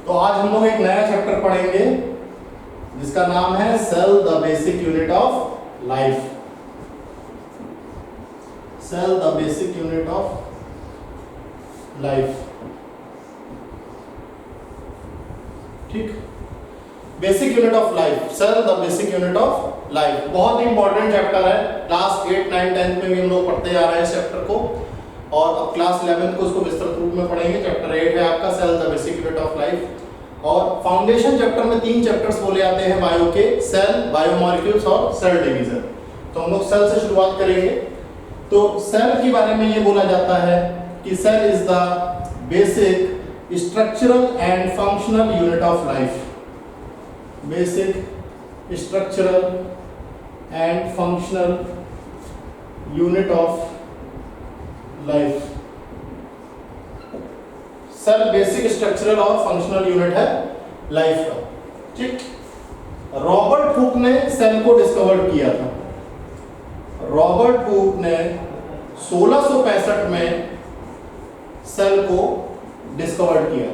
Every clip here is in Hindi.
तो आज हम लोग एक नया चैप्टर पढ़ेंगे जिसका नाम है cell the basic unit of life. Cell the basic unit of life. ठीक, basic unit of life, cell the basic unit of life. बहुत ही इंपॉर्टेंट चैप्टर है। क्लास 8, 9, 10 में भी हम लोग पढ़ते आ रहे हैं इस चैप्टर को, और अब क्लास 11 को इसको विस्तृत रूप में पढ़ेंगे। चैप्टर 8 है आपका cell the basic unit of life. और फाउंडेशन चैप्टर में 3 चैप्टर्स बोले जाते हैं बायो के, सेल, बायोमॉलिक्यूल्स और सेल डिवीजन। तो हम लोग सेल से शुरुआत करेंगे। तो सेल के बारे में ये बोला जाता है कि cell is the basic structural and functional unit of life. Basic structural and functional unit of life. Cell basic structural और फंक्शनल यूनिट है लाइफ का। ठीक, रॉबर्ट हुक ने सेल को डिस्कवर किया था। रॉबर्ट हुक ने 1665 में सेल को डिस्कवर्ड किया,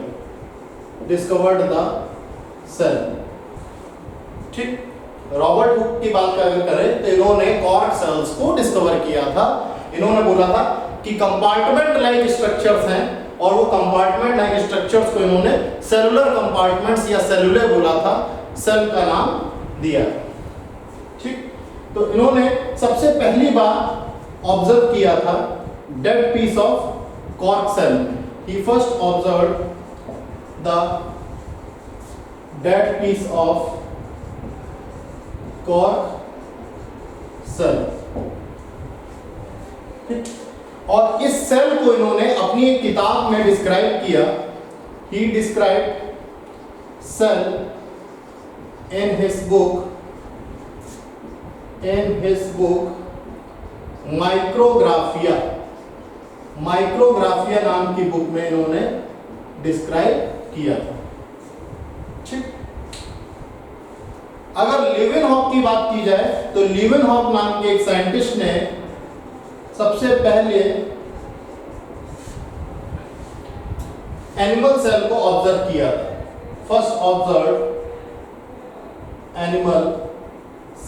डिस्कवर्ड द सेल। ठीक, रॉबर्ट हुक की बात अगर करें तो इन्होंने कॉर्क सेल्स को डिस्कवर किया था। इन्होंने बोला था कि कंपार्टमेंट लाइक स्ट्रक्चर्स हैं, और वो कंपार्टमेंट लाइक स्ट्रक्चर्स को इन्होंने सेलुलर कंपार्टमेंट्स या सेलुले बोला था, सेल का नाम दिया। ठीक, तो इन्होंने सबसे पहली बार ऑब्जर्व किया था dead piece of cork cell. He first observed the dead piece of cork cell. ठीक, और इस सेल को इन्होंने अपनी एक किताब में डिस्क्राइब किया। He describe cell in his book Micrographia. Micrographia नाम की बुक में इन्होंने डिस्क्राइब किया था। ठीक, अगर लीवेनहॉक की बात की जाए तो लीवेनहॉक नाम के एक साइंटिस्ट ने सबसे पहले एनिमल सेल को ऑब्जर्व किया था। First observe animal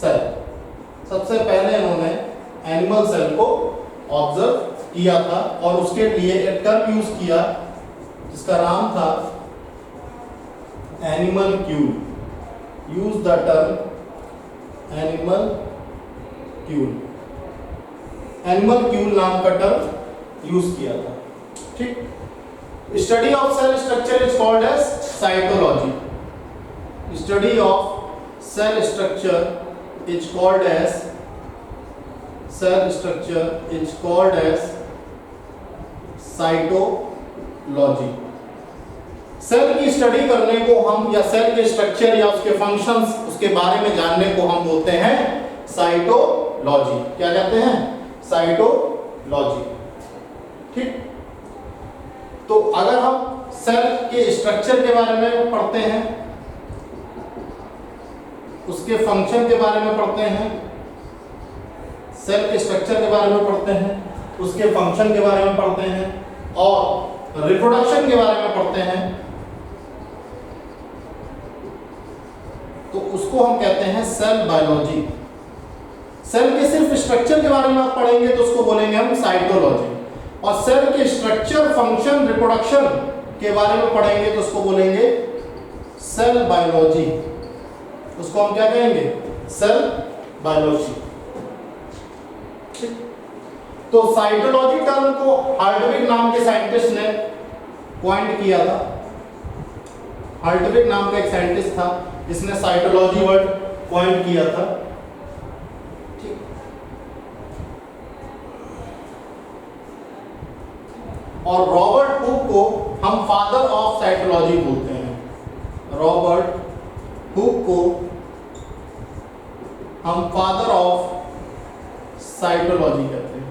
cell. सबसे पहले इन्होंने एनिमल सेल को ऑब्जर्व किया था, और उसके लिए एक टर्म यूज किया जिसका नाम था animalcule. Use the term animalcule. Animalcule नाम का टर्म यूज किया था। ठीक, study of cell structure is called as cytology. Study of cell structure is called as cytology. Cell की स्टडी करने को हम, या सेल के स्ट्रक्चर या उसके फंक्शंस, उसके बारे में जानने को हम बोलते हैं साइटोलॉजी। क्या कहते हैं? साइटोलॉजी। ठीक, तो अगर हम सेल के स्ट्रक्चर के बारे में पढ़ते हैं, उसके फंक्शन के बारे में पढ़ते हैं, सेल के स्ट्रक्चर के बारे में पढ़ते हैं, उसके फंक्शन के बारे में पढ़ते हैं, और रिप्रोडक्शन के बारे में पढ़ते हैं, तो उसको हम कहते हैं सेल बायोलॉजी। सेल के सिर्फ स्ट्रक्चर के बारे में आप पढ़ेंगे तो उसको बोलेंगे हम साइटोलॉजी, और सेल के स्ट्रक्चर, फंक्शन, रिप्रोडक्शन के बारे में पढ़ेंगे तो उसको बोलेंगे सेल बायोलॉजी। उसको हम क्या कहेंगे? Cell biology. ठीक, तो साइटोलॉजी टर्म को हार्टविग नाम के साइंटिस्ट ने पॉइंट किया था। हार्टविग नाम का एक साइंटिस्ट था जिसने साइटोलॉजी वर्ड पॉइंट किया था। और रॉबर्ट हुक को हम फादर ऑफ साइटोलॉजी बोलते हैं। रॉबर्ट हुक को हम फादर ऑफ साइटोलॉजी कहते हैं।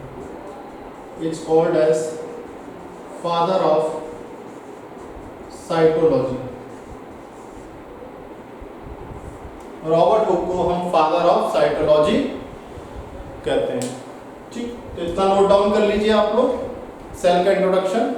It's called as father of cytology. Robert Hooke को हम फादर ऑफ साइटोलॉजी कहते हैं। ठीक, तो इतना नोट डाउन कर लीजिए आप लोग। सेल का इंट्रोडक्शन।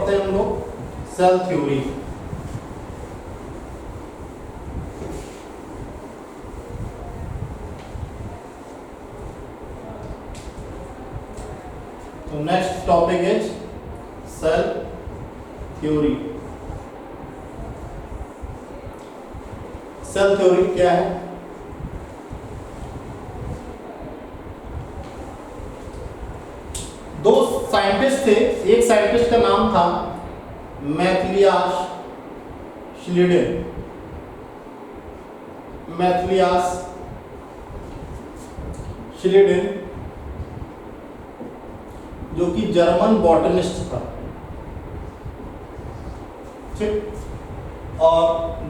पढ़ते हैं हम लोग? Cell theory. तो next topic is cell theory. Cell theory क्या है? दो साइंटिस्ट थे, एक साइंटिस्ट का नाम था मैथिलियास श्लीडेन। मैथिलियास श्लीडेन जो कि जर्मन बॉटनिस्ट था, ठीक। और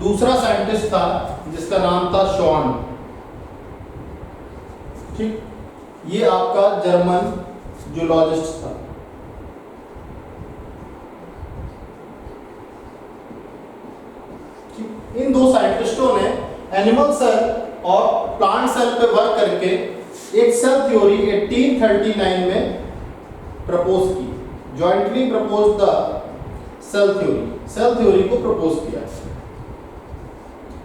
दूसरा साइंटिस्ट था जिसका नाम था शॉन, ठीक। ये आपका जर्मन जूलॉजिस्ट था। इन दो साइंटिस्टों ने एनिमल सेल और प्लांट सेल पे वर्क करके एक सेल थ्योरी 1839 में प्रपोज की। Jointly propose the cell theory, cell theory को प्रपोज किया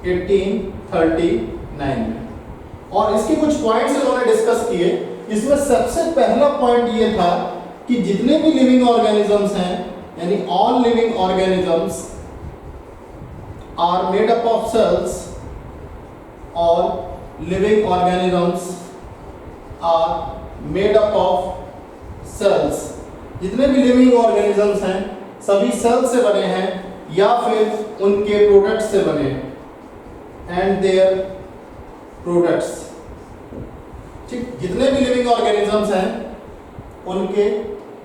1839 में। और इसके कुछ पॉइंट्स इन्होंने डिस्कस किए। इसमें सबसे पहला पॉइंट ये था कि जितने भी लिविंग ऑर्गेनिजम्स हैं, यानी all living organisms are made up of cells, all living organisms are made up of cells. जितने भी लिविंग ऑर्गेनिजम्स हैं सभी सेल से बने हैं या फिर उनके प्रोडक्ट्स से बने हैं, एंड देयर प्रोडक्ट्स, ठीक। जितने भी लिविंग ऑर्गेनिजम्स हैं उनके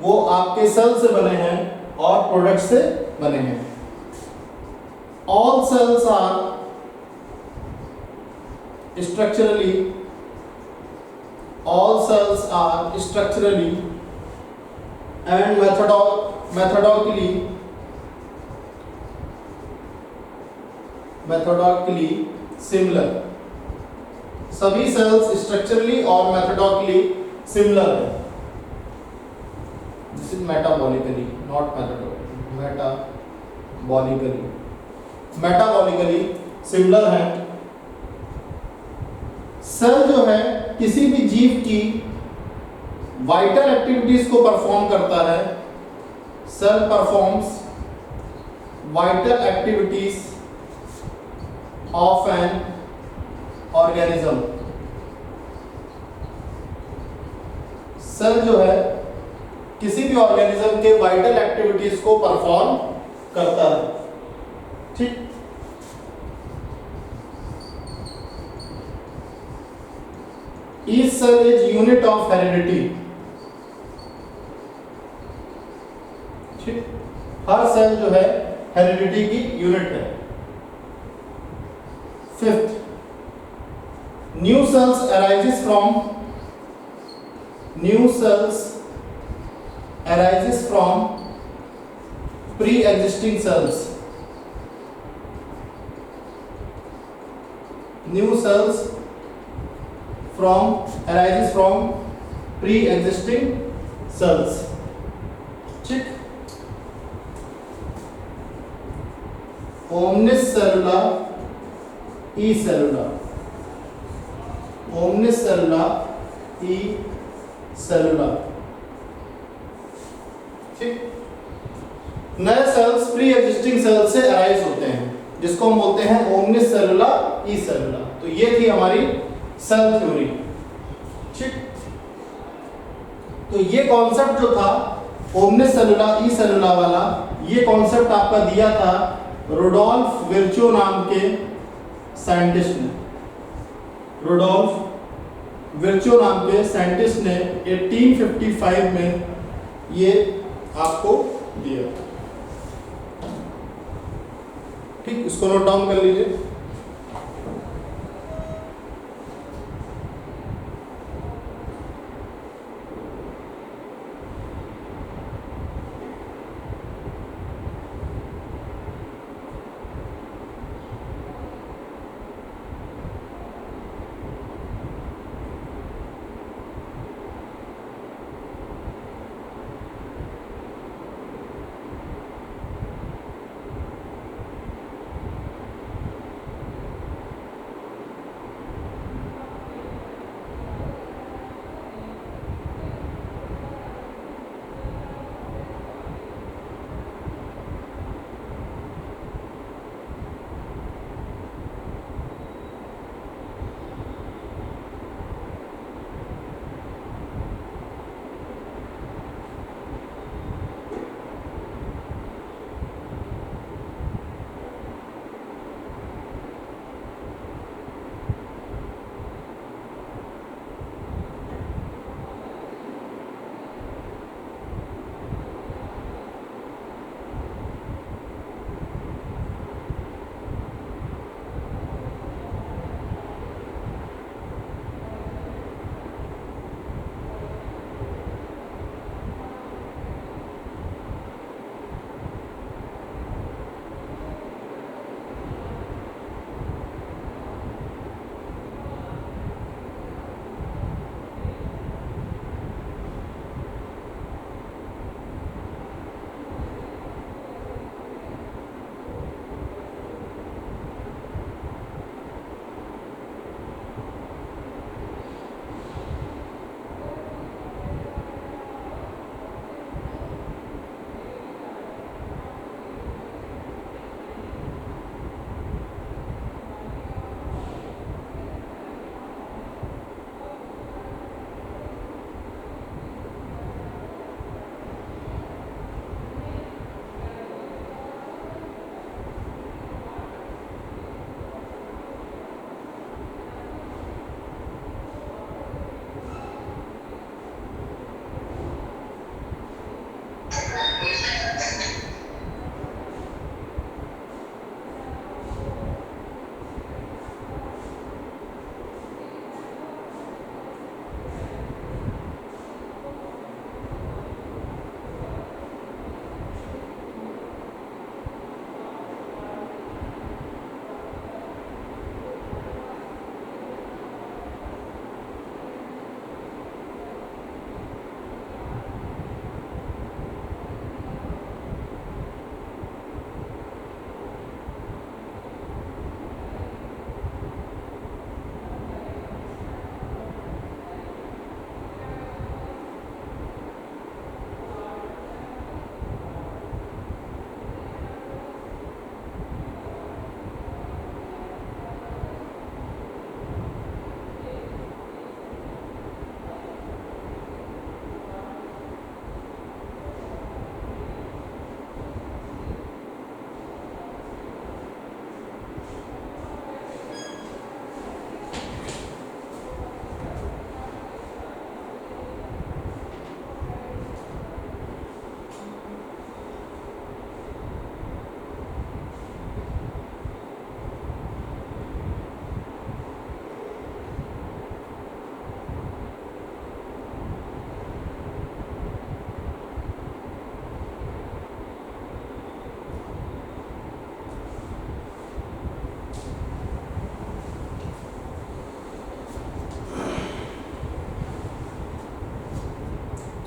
वो आपके सेल से बने हैं और प्रोडक्ट से बने हैं। All cells are structurally, all cells are structurally and methodologically similar। सभी सेल्स स्ट्रक्चरली और मेथडोलॉजिकली सिमिलर है। This is metabolically, not metabolically, metabolically similar है। सेल जो है किसी भी जीव की वाइटल एक्टिविटीज को परफॉर्म करता है। Cell performs vital activities of an organism. Cell जो है किसी भी ऑर्गेनिज्म के वाइटल एक्टिविटीज को परफॉर्म करता है, ठीक। Each cell is unit of heredity, ठीक। हर सेल जो है हेरिडिटी की यूनिट है। Fifth, new sales arises from pre-existing cells। New cells arises from pre-existing cells, ठीक। omnis cellula e cellula, omnis cellula e cellula, ठीक। नए सेल्स प्री एग्जिस्टिंग सेल से अराइज होते हैं जिसको हम बोलते हैं ओमनिस सेलुला ई सेलुला। तो ये थी हमारी सेल थ्योरी, ठीक। तो ये कॉन्सेप्ट जो था ओमनिस सेलुला ई सेलुला वाला, ये कॉन्सेप्ट आपका दिया था रुडोल्फ विर्चो नाम के साइंटिस्ट ने। रुडोल्फ विर्चो नाम के साइंटिस्ट ने 1855 में ये आपको दिया, ठीक। इसको नोट डाउन कर लीजिए।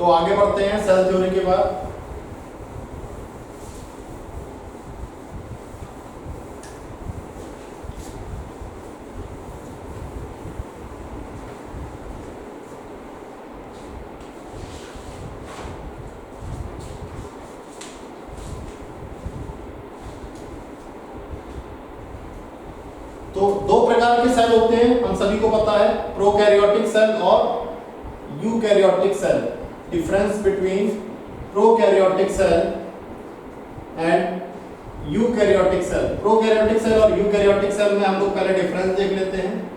तो आगे बढ़ते हैं सेल थ्योरी के बाद। तो दो प्रकार के सेल होते हैं, हम सभी को पता है, प्रोकैरियोटिक सेल और eukaryotic cell. Difference between prokaryotic cell and eukaryotic cell. Prokaryotic cell और यूकैरियोटिक सेल में हम लोग पहले डिफरेंस देख लेते हैं,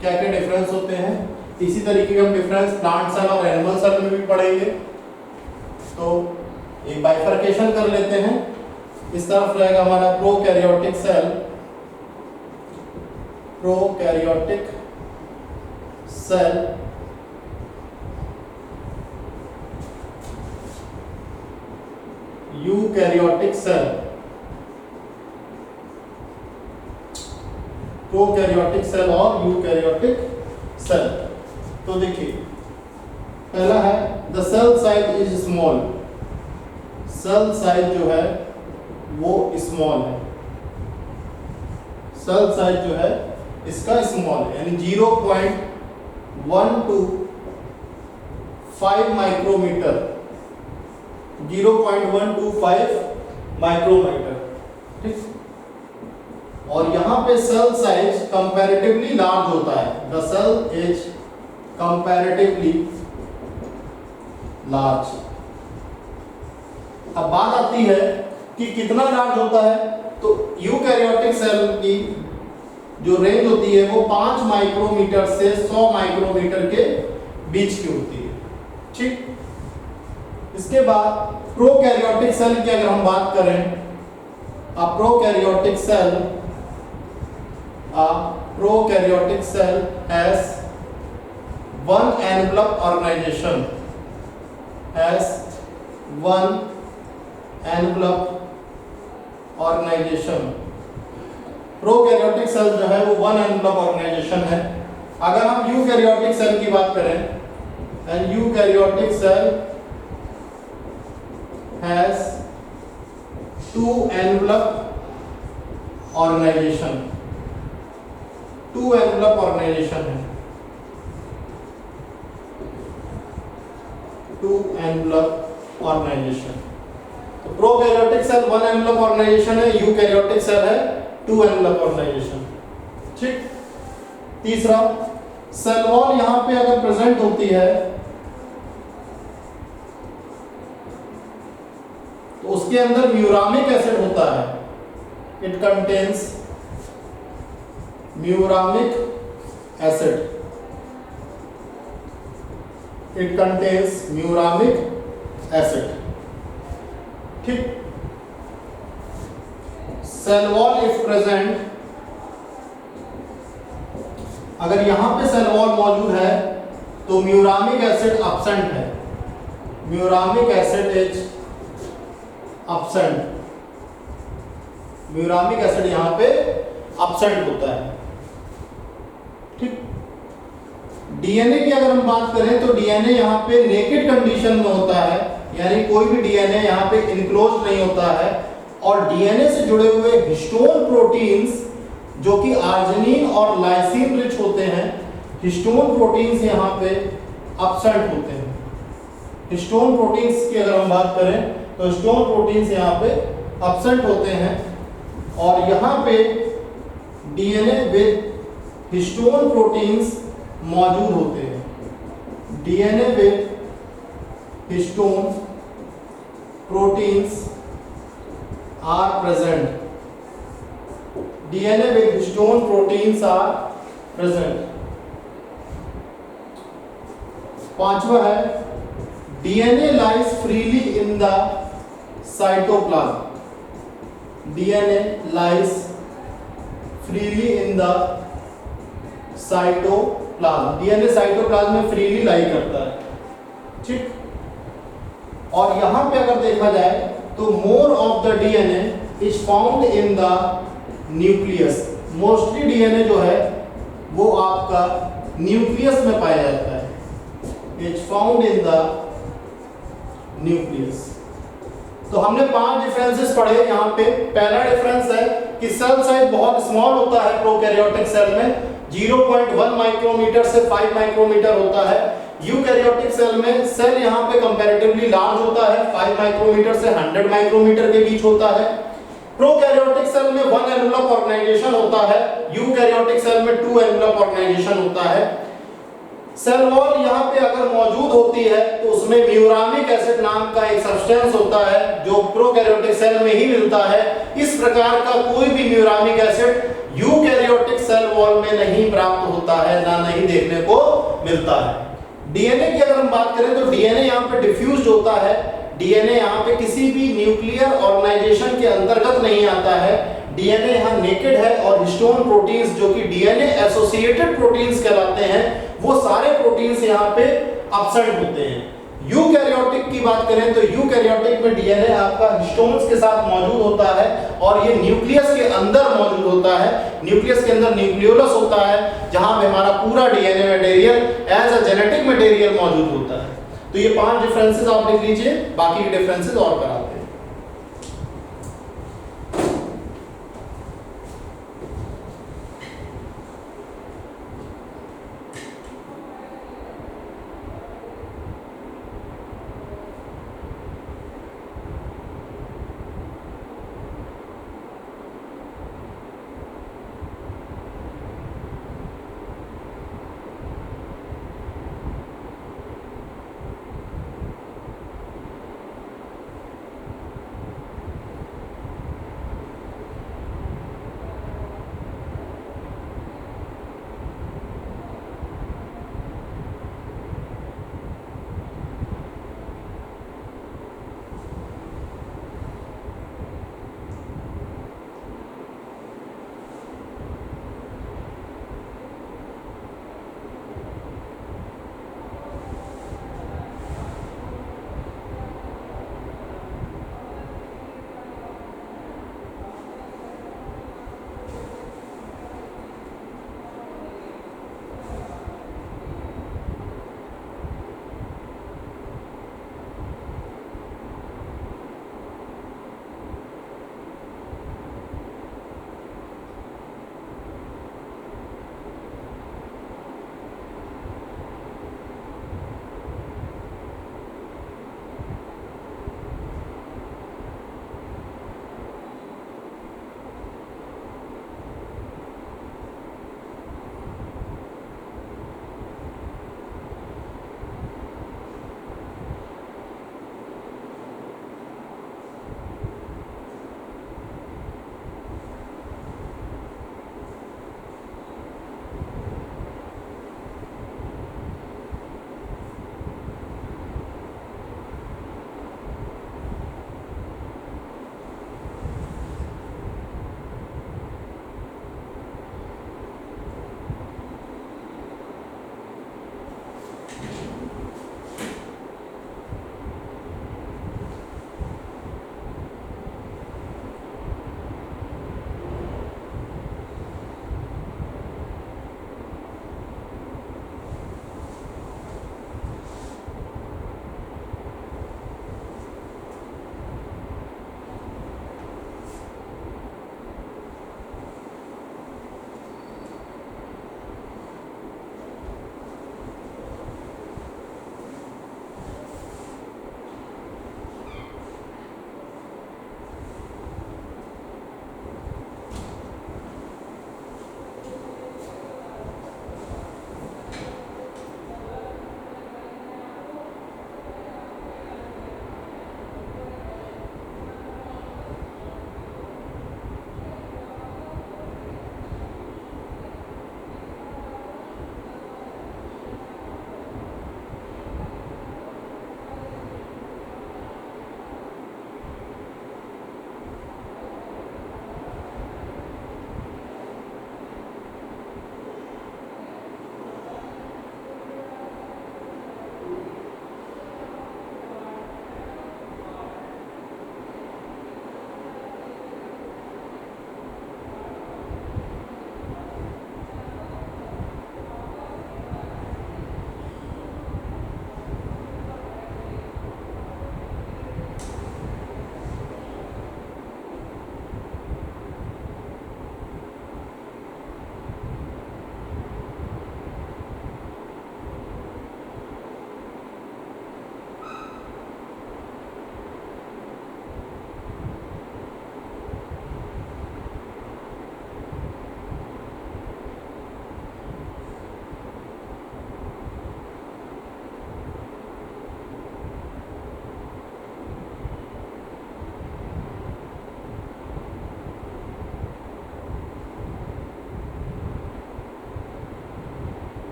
क्या क्या डिफरेंस होते हैं। इसी तरीके के हम डिफरेंस प्लांट सेल और एनिमल सेल में भी पढ़ेंगे। तो एक बाइफर्केशन कर लेते हैं। इस तरफ रहेगा हमारा prokaryotic cell, prokaryotic cell eukaryotic cell. Prokaryotic cell और यूकैरियोटिक सेल। तो देखिए पहला है the cell size is small. Cell size जो है वो स्मॉल है। सेल साइज जो है इसका स्मॉल है, यानी 0.125 माइक्रोमीटर, 0.125 माइक्रोमीटर, ठीक। और यहां पे सेल साइज कंपैरेटिवली लार्ज होता है। The cell is comparatively large. अब बात आती है कि कितना लार्ज होता है। तो यूकैरियोटिक सेल की जो रेंज होती है वो 5 माइक्रोमीटर से 100 माइक्रोमीटर के बीच की होती है, ठीक। इसके बाद प्रोकैरियोटिक सेल की अगर हम बात करें, prokaryotic cell has one envelope organisation, has one envelope organisation. Prokaryotic cell जो है वो वन एनवलप ऑर्गेनाइजेशन है। अगर हम यूकैरियोटिक सेल की बात करें, and eukaryotic cell has 2 envelope organisation, 2 envelope organisation है, 2 एनवलप ऑर्गेनाइजेशन। तो प्रोकैरियोटिक सेल 1 एनवलप ऑर्गेनाइजेशन है, यूकैरियोटिक सेल है 2 एनवलप ऑर्गेनाइजेशन, ठीक। तीसरा, सेल वॉल यहां पे अगर प्रेजेंट होती है तो उसके अंदर म्यूरामिक एसिड होता है। It contains muramic acid, it contains muramic acid, ठीक। सेल वॉल इफ प्रेजेंट, अगर यहां पे सेल वॉल मौजूद है तो म्यूरामिक एसिड एब्सेंट है, muramic acid is absent, muramic acid यहां पे एब्सेंट होता है, ठीक। डीएनए की अगर हम बात करें तो डीएनए यहां पे नेकेड कंडीशन में होता है, यानी कोई भी डीएनए यहां पे इनक्लोज नहीं होता है। और डीएनए से जुड़े हुए हिस्टोन प्रोटीन्स जो कि आर्जिनिन और लाइसिन रिच होते हैं, हिस्टोन प्रोटीन्स यहां पे एब्सेंट होते हैं। हिस्टोन प्रोटीन्स की अगर हम बात करें तो हिस्टोन प्रोटीन्स यहां पे एब्सेंट होते हैं। और यहां पे डीएनए विद हिस्टोन प्रोटीन्स मौजूद होते हैं, DNA with histone proteins are present, DNA with histone proteins are present। पांचवा है DNA lies freely in the cytoplasm, DNA lies freely in the cytoplasm, DNA cytoplasm में फ्रीली लाई करता है, ठीक। और यहां पे अगर देखा जाए तो more of the DNA is found in the nucleus. Mostly DNA जो है वो आपका न्यूक्लियस में पाया जाता है, is found in the nucleus. तो हमने 5 डिफरेंसेस पढ़े यहाँ पे। पहला डिफरेंस है कि सेल साइज बहुत स्मॉल होता है प्रोकैरियोटिक सेल में, 0.1 माइक्रोमीटर से 5 माइक्रोमीटर होता है। यूकैरियोटिक सेल में सेल यहाँ पे कंपैरेटिवली लार्ज होता है, 5 माइक्रोमीटर से 100 माइक्रोमीटर के बीच होता है। प्रोकैरियोटिक सेल में 1 एनवेलप ऑर्गेनाइजेशन होता है, यूकैरियोटिक सेल में 2 एनवेलप ऑर्गेनाइजेशन होता है। सेल वॉल यहाँ पे अगर मौजूद होती है तो उसमें म्यूरामिक एसिड नाम का एक सब्सटेंस होता है जो प्रोकैरियोटिक सेल में ही मिलता है। इस प्रकार का कोई भी muramic acid eukaryotic cell wall में नहीं प्राप्त होता है, ना नहीं देखने को मिलता है। डीएनए की अगर हम बात करें तो डीएनए यहाँ पे डिफ्यूज्ड होता है। डीएनए यहाँ पे किसी भी न्यूक्लियर ऑर्गेनाइजेशन के अंतर्गत नहीं आता है। डीएनए यहाँ नेकेड है और हिस्टोन प्रोटीन्स जो कि डीएनए एसोसिएटेड प्रोटीन्स कहलाते हैं, वो सारे प्रोटीन्स यहाँ पे एब्सेंट होते हैं। यूकैरियोटिक की बात करें तो यूकैरियोटिक में डीएनए आपका हिस्टोन्स के साथ मौजूद होता है और ये न्यूक्लियस के अंदर मौजूद होता है। न्यूक्लियस के अंदर न्यूक्लियोलस होता है जहां पे हमारा पूरा DNA material as a genetic material मौजूद होता है। तो ये 5 डिफरेंसेस आप लिख लीजिए, बाकी के डिफरेंसेस और कराते हैं।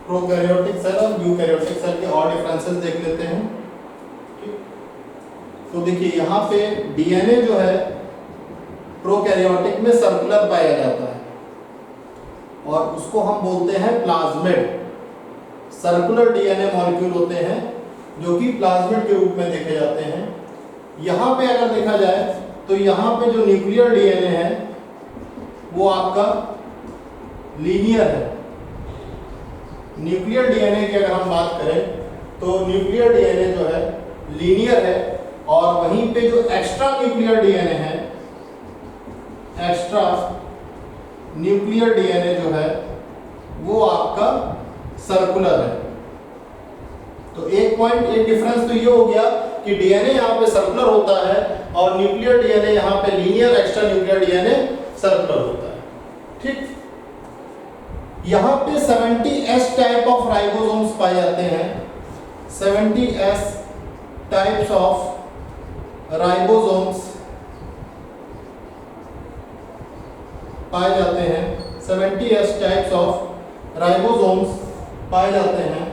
प्रोकैरियोटिक सेल और यूकैरियोटिक सेल के और डिफरेंसेस देख लेते हैं। तो देखिए यहाँ पे डीएनए जो है प्रोकैरियोटिक में सर्कुलर पाया जाता है और उसको हम बोलते हैं प्लाज्मिड। सर्कुलर डीएनए मॉलिक्यूल होते हैं जो कि प्लाज्मिड के रूप में देखे जाते हैं। यहाँ पे अगर देखा जाए तो यहाँ पे जो न्यूक्लियर डीएनए है वो आपका लीनियर है। न्यूक्लियर डीएनए की अगर हम बात करें तो न्यूक्लियर डीएनए जो है लीनियर है और वहीं पे जो एक्स्ट्रा न्यूक्लियर डीएनए है, एक्स्ट्रा न्यूक्लियर डीएनए जो है वो आपका सर्कुलर है। तो एक पॉइंट, एक डिफरेंस तो ये हो गया कि डीएनए यहाँ पे सर्कुलर होता है और न्यूक्लियर डीएनए यहाँ पे linear, extra nuclear DNA circular होता है। ठीक, यहाँ पे 70S टाइप ऑफ राइबोसोम्स पाए जाते हैं। 70S टाइप्स ऑफ राइबोसोम्स पाए जाते हैं। 70S टाइप्स ऑफ राइबोसोम्स पाए जाते हैं।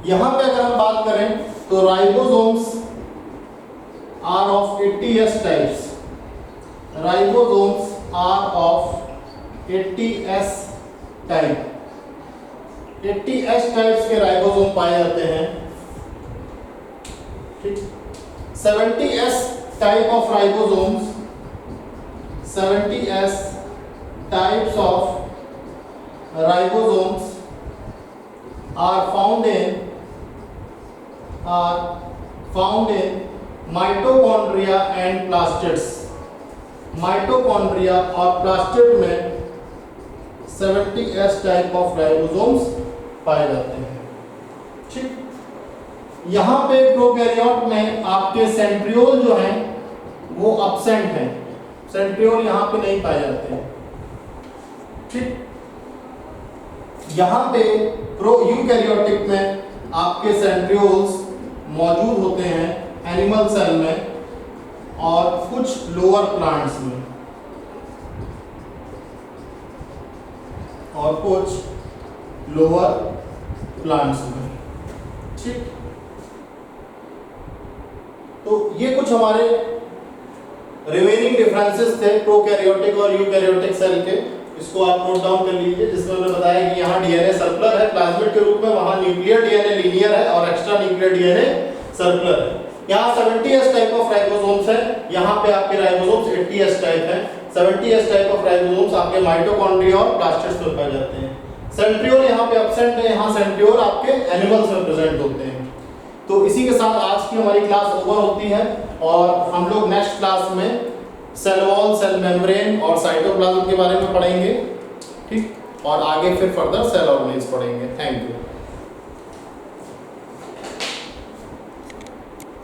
यहाँ पे अगर हम बात करें तो ribosomes are of 80S types. Ribosomes are of 80S type. 80S types के राइबोसोम पाए जाते हैं। ठीक, 70S type of ribosomes, 70S types of ribosomes are found in mitochondria and plastids। Mitochondria और प्लास्टिड में 70S टाइप ऑफ राइबोसोम्स पाए जाते हैं। ठीक, यहाँ पे प्रोकैरियोट में आपके सेंट्रियोल जो हैं वो अब्सेंट हैं। सेंट्रियोल यहाँ पे नहीं पाए जाते हैं। ठीक, यहाँ पे यूकैरियोटिक में आपके सेंट्रियोल्स मौजूद होते हैं एनिमल सेल में और कुछ लोअर प्लांट्स में और कुछ लोअर प्लांट्स में। ठीक, तो ये कुछ हमारे रिमेनिंग डिफरेंसेस थे प्रोकैरियोटिक और यूकैरियोटिक सेल के। इसको आप नोट डाउन कर लीजिए, जिसमें हमने बताया कि यहाँ डीएनए सर्कुलर है प्लाज्मिड के रूप में, वहाँ न्यूक्लियर डीएनए लीनियर है और एक्स्ट्रा न्यूक्लियर डीएनए सर्कुलर है। यहाँ 70S टाइप ऑफ राइबोसोम्स है, यहाँ पे आपके राइबोसोम्स 80S टाइप है। 70S टाइप ऑफ राइबोसोम्स आपके माइटोकॉन्ड्रिया और प्लास्टिड्स में पाए जाते हैं। सेंट्रियोल यहाँ पे एब्सेंट है, यहाँ सेंट्रियोल आपके एनिमल्स में प्रेजेंट होते हैं। तो इसी के साथ आज की हमारी क्लास ओवर होती है और हम लोग नेक्स्ट क्लास में सेल वॉल, सेल मेम्ब्रेन और साइटोप्लाज्म के बारे में पढ़ेंगे। ठीक, और आगे फिर फर्दर सेल ऑर्गेनेल्स पढ़ेंगे। Thank you.